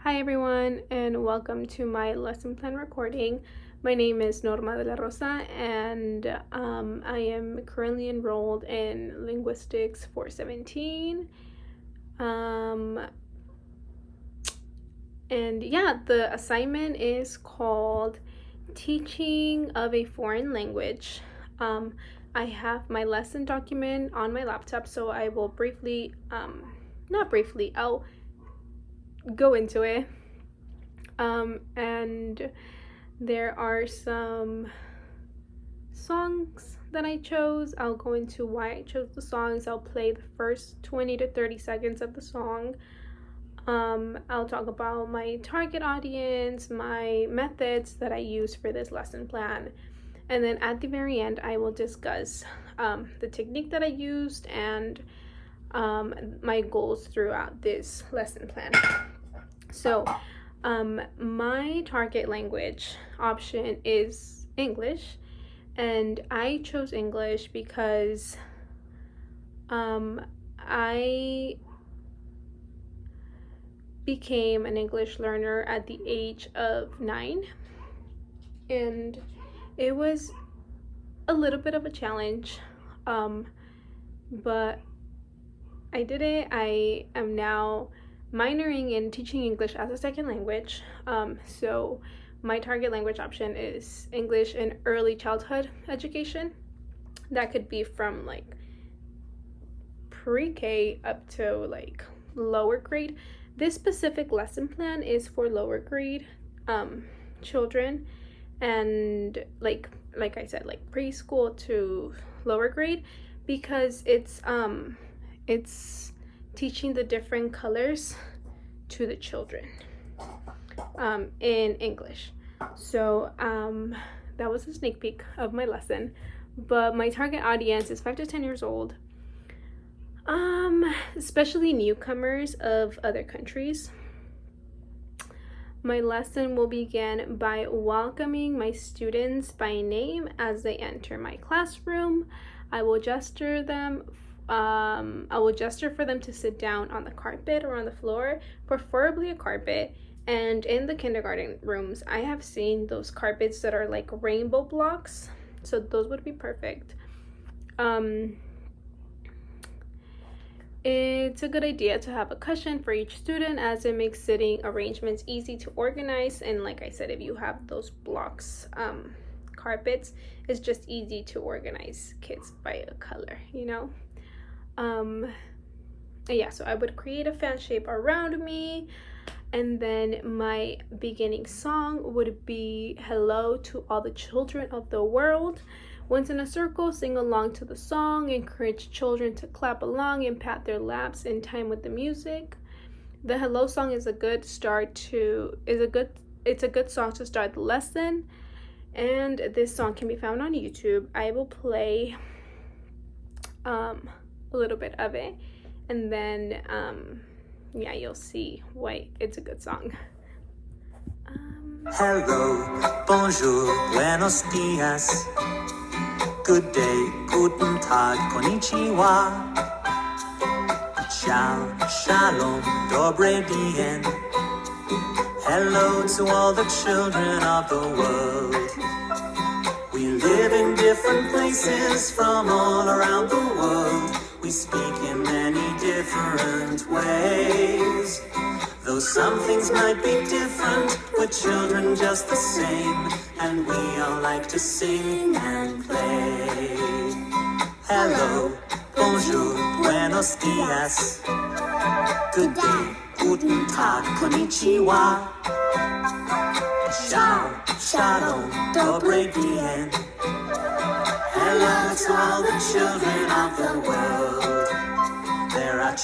Hi everyone, and welcome to my lesson plan recording. My name is Norma de la Rosa, and I am currently enrolled in Linguistics 417. And yeah, the assignment is called Teaching of a Foreign Language. I have my lesson document on my laptop, so I will I'll go into it. And there are some songs that I chose. I'll go into why I chose the songs. I'll play the first 20 to 30 seconds of the song. I'll talk about my target audience, my methods that I use for this lesson plan. And then at the very end, I will discuss the technique that I used and my goals throughout this lesson plan. So, my target language option is English, and I chose English because I became an English learner at the age of 9, and it was a little bit of a challenge, but I did it. I am now minoring in teaching English as a second language. So my target language option is English in early childhood education. That could be from like pre-K up to like lower grade. This specific lesson plan is for lower grade children, and like I said, like preschool to lower grade, because it's teaching the different colors to the children in English. So that was a sneak peek of my lesson, but my target audience is 5 to 10 years old, especially newcomers of other countries. My lesson will begin by welcoming my students by name as they enter my classroom. I will gesture for them to sit down on the carpet or on the floor, preferably a carpet. And in the kindergarten rooms, I have seen those carpets that are like rainbow blocks, so those would be perfect. It's a good idea to have a cushion for each student, as it makes sitting arrangements easy to organize. And like I said, if you have those blocks, carpets, it's just easy to organize kids by a color, yeah, so I would create a fan shape around me, and then my beginning song would be "Hello to all the children of the world." Once in a circle, sing along to the song, encourage children to clap along and pat their laps in time with the music. The hello song is a good song to start the lesson, and this song can be found on YouTube. I will play a little bit of it, and then yeah, you'll see why it's a good song. Hello, bonjour, buenos dias, good day, guten tag, konnichiwa, ciao, shalom, dobre dien. Hello to all the children of the world. We live in different places from all around the world. We speak in many different ways. Though some things might be different, we're children just the same, and we all like to sing and play. Hello, bonjour, buenos dias, good day, guten tag, konnichiwa, ciao, shalom, dobre dien. Hello to all the children of the world. There are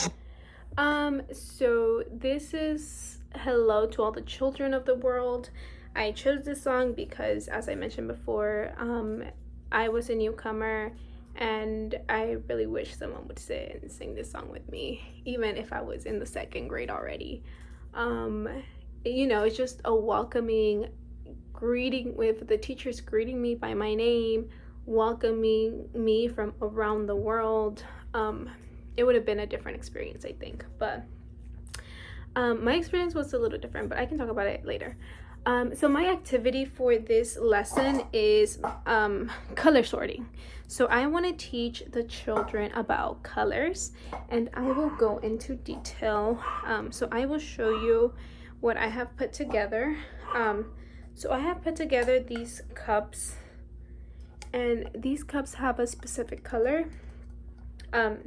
so this is "Hello to all the children of the world." I chose this song because, as I mentioned before, I was a newcomer, and I really wish someone would sit and sing this song with me, even if I was in the second grade already. It's just a welcoming greeting, with the teachers greeting me by my name, welcoming me from around the world. It would have been a different experience, I think. But My experience was a little different, but I can talk about it later. So my activity for this lesson is color sorting. So I want to teach the children about colors, and I will go into detail. So I will show you what I have put together. So I have put together these cups, and these cups have a specific color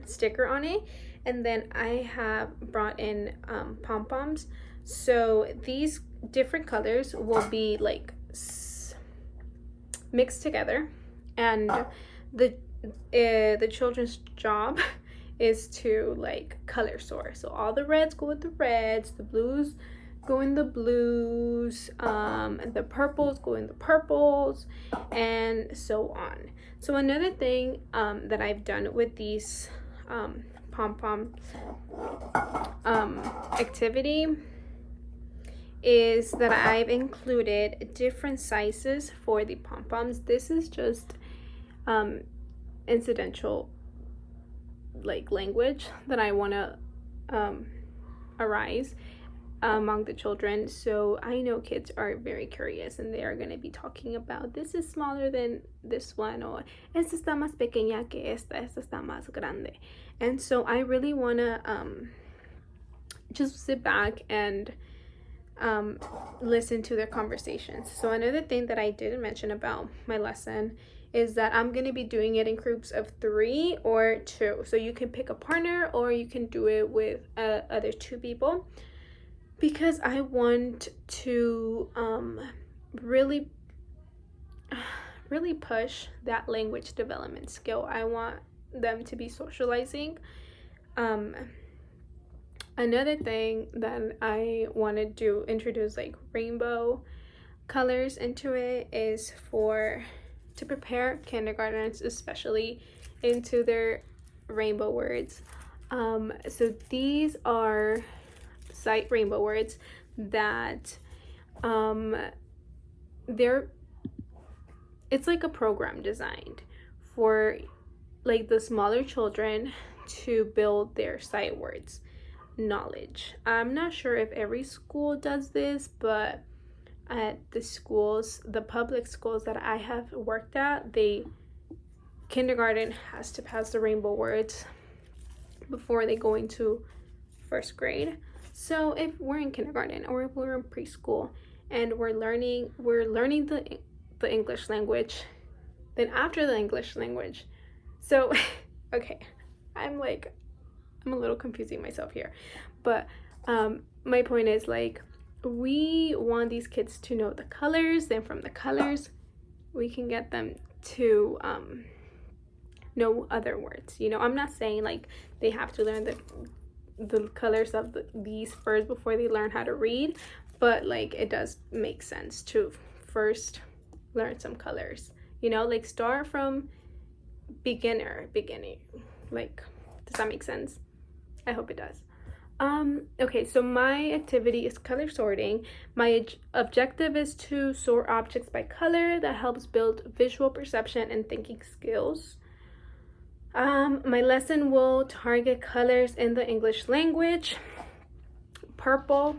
sticker on it, and then I have brought in pom-poms. So these different colors will be like mixed together, and the children's job is to like color sort. So all the reds go with the reds, the blues go in the blues, and the purples go in the purples, and so on. So another thing that I've done with these pom-pom activity is that I've included different sizes for the pom-poms. This is just incidental like language that I want to arise among the children. So I know kids are very curious, and they are going to be talking about, this is smaller than this one, or esta está más pequeña que esta está más grande. And so I really want to just sit back and listen to their conversations. So another thing that I didn't mention about my lesson is that I'm going to be doing it in groups of 3 or 2. So you can pick a partner, or you can do it with other 2 people, because I want to really push that language development skill. I want them to be socializing. Another thing that I wanted to introduce like rainbow colors into it is to prepare kindergartners, especially into their rainbow words. So these are sight rainbow words that it's like a program designed for like the smaller children to build their sight words knowledge. I'm not sure if every school does this, but at the public schools that I have worked at, kindergarten has to pass the rainbow words before they go into 1st grade. So if we're in kindergarten, or if we're in preschool and we're learning the English language, then after the English language, so okay, I'm a little confusing myself here, but my point is, like, we want these kids to know the colors, then from the colors we can get them to know other words. I'm not saying like they have to learn the colors of these first before they learn how to read, but like it does make sense to first learn some colors, like start from beginning. Like, does that make sense? I hope it does. Okay, so my activity is color sorting. My objective is to sort objects by color. That helps build visual perception and thinking skills. My lesson will target colors in the English language: purple,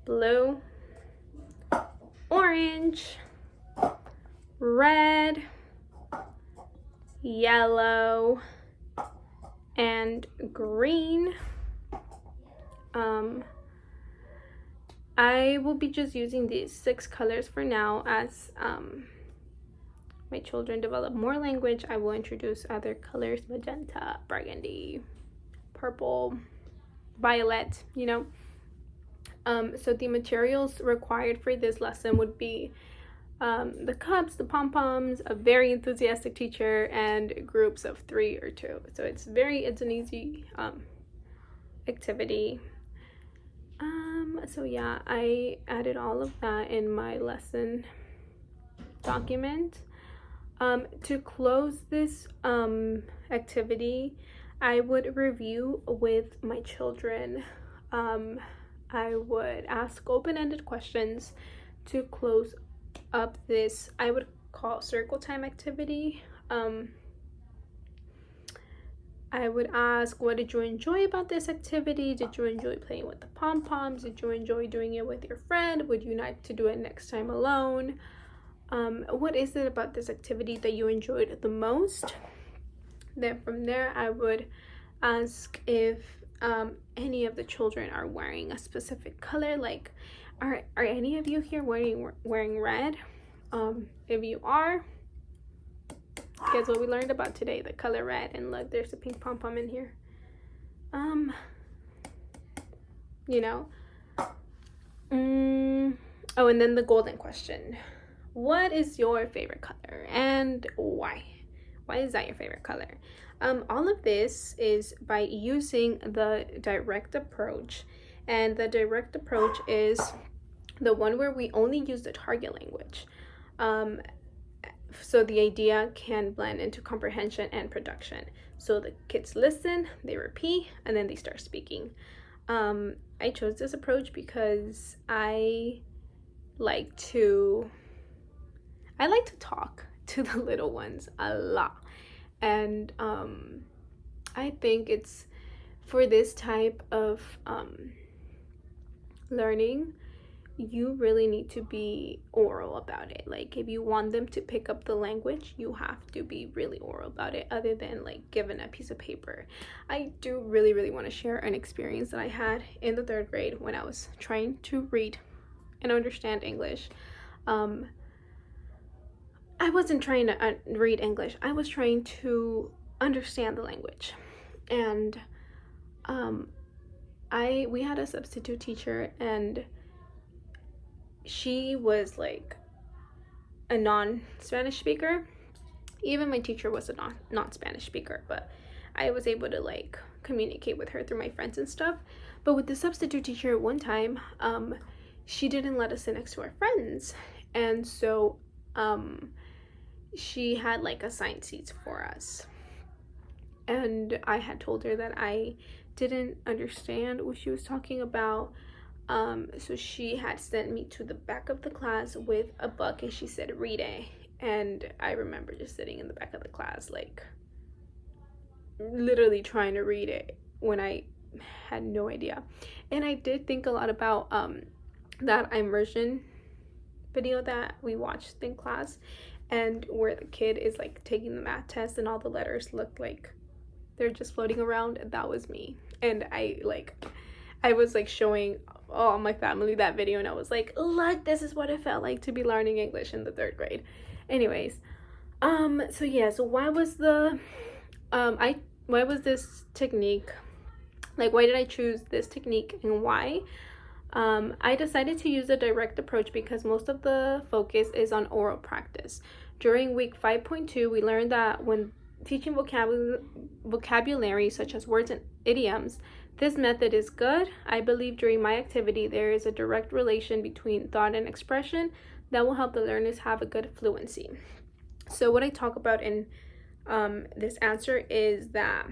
blue, orange, red, yellow, and green. I will be just using these 6 colors for now. As my children develop more language, I will introduce other colors: magenta, burgundy, purple, violet, So the materials required for this lesson would be the cups, the pom-poms, a very enthusiastic teacher, and groups of 3 or 2. So it's an easy activity. So yeah, I added all of that in my lesson document. To close this activity, I would review with my children. I would ask open-ended questions to close up this, I would call, circle time activity. I would ask, what did you enjoy about this activity? Did you enjoy playing with the pom-poms? Did you enjoy doing it with your friend? Would you like to do it next time alone? What is it about this activity that you enjoyed the most? Then from there, I would ask if any of the children are wearing a specific color. Like, are any of you here wearing red? If you are, guess what we learned about today? The color red. And look, there's a pink pom-pom in here. You know. Oh, and then the golden question. What is your favorite color and why? Why is that your favorite color? All of this is by using the direct approach. And the direct approach is the one where we only use the target language. So the idea can blend into comprehension and production. So the kids listen, they repeat, and then they start speaking. I chose this approach because I like to talk to the little ones a lot. And I think it's for this type of learning, you really need to be oral about it. Like, if you want them to pick up the language, you have to be really oral about it, other than like given a piece of paper. I do really want to share an experience that I had in the 3rd grade when I was trying to read and understand English. I wasn't trying to read English. I was trying to understand the language. And we had a substitute teacher, and she was like a non-Spanish speaker. Even my teacher was a non-Spanish speaker, but I was able to like communicate with her through my friends and stuff. But with the substitute teacher, one time, she didn't let us sit next to our friends. And so she had like assigned seats for us. And I had told her that I didn't understand what she was talking about. So she had sent me to the back of the class with a book, and she said, read it. And I remember just sitting in the back of the class, like literally trying to read it when I had no idea. And I did think a lot about that immersion video that we watched in class, and where the kid is like taking the math test and all the letters look like they're just floating around. That was me. And I was like showing all my family that video, and I was like, look, this is what it felt like to be learning English in the 3rd grade. Anyways, so yeah, so why was this technique, like, why did I choose this technique and why? I decided to use the direct approach because most of the focus is on oral practice. During week 5.2, we learned that when teaching vocabulary such as words and idioms, this method is good. I believe during my activity, there is a direct relation between thought and expression that will help the learners have a good fluency. So what I talk about in this answer is that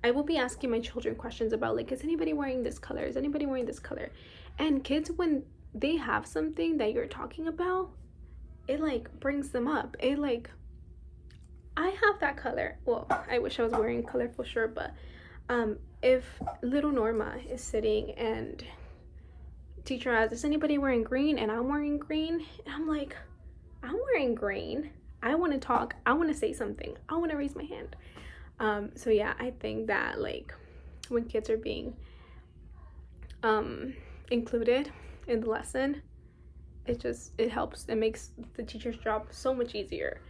I will be asking my children questions about, like, is anybody wearing this color? Is anybody wearing this color? And kids, when they have something that you're talking about, it like brings them up. It like, I have that color. Well, I wish I was wearing colorful shirt, but if little Norma is sitting and teacher asks, is anybody wearing green? And I'm wearing green, and I'm like, I'm wearing green. I want to talk. I want to say something. I want to raise my hand. So yeah, I think that like when kids are being included in the lesson, it helps. It makes the teacher's job so much easier.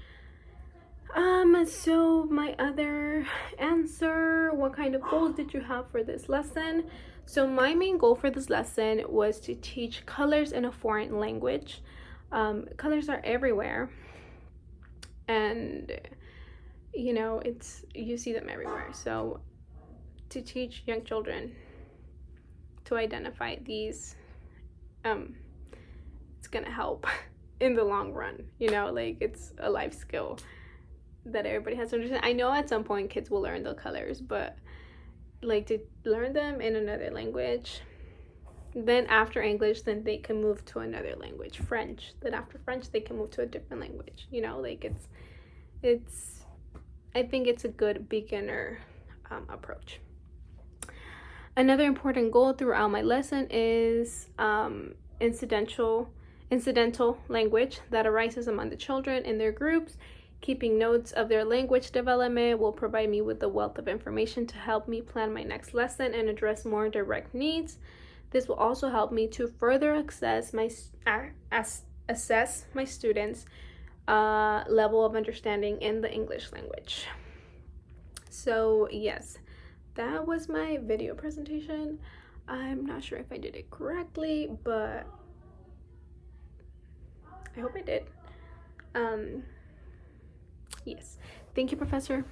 So my other answer, what kind of goals did you have for this lesson? So my main goal for this lesson was to teach colors in a foreign language. Colors are everywhere, and you know, you see them everywhere. So to teach young children to identify these, it's gonna help in the long run. You know, like, it's a life skill that everybody has to understand. I know at some point kids will learn the colors, but like to learn them in another language, then after English, then they can move to another language, French. Then after French, they can move to a different language. You know, like it's I think it's a good beginner approach. Another important goal throughout my lesson is incidental language that arises among the children in their groups. Keeping notes of their language development will provide me with a wealth of information to help me plan my next lesson and address more direct needs. This will also help me to further assess my students' level of understanding in the English language. So yes, that was my video presentation. I'm not sure if I did it correctly, but I hope I did. Yes. Thank you, Professor.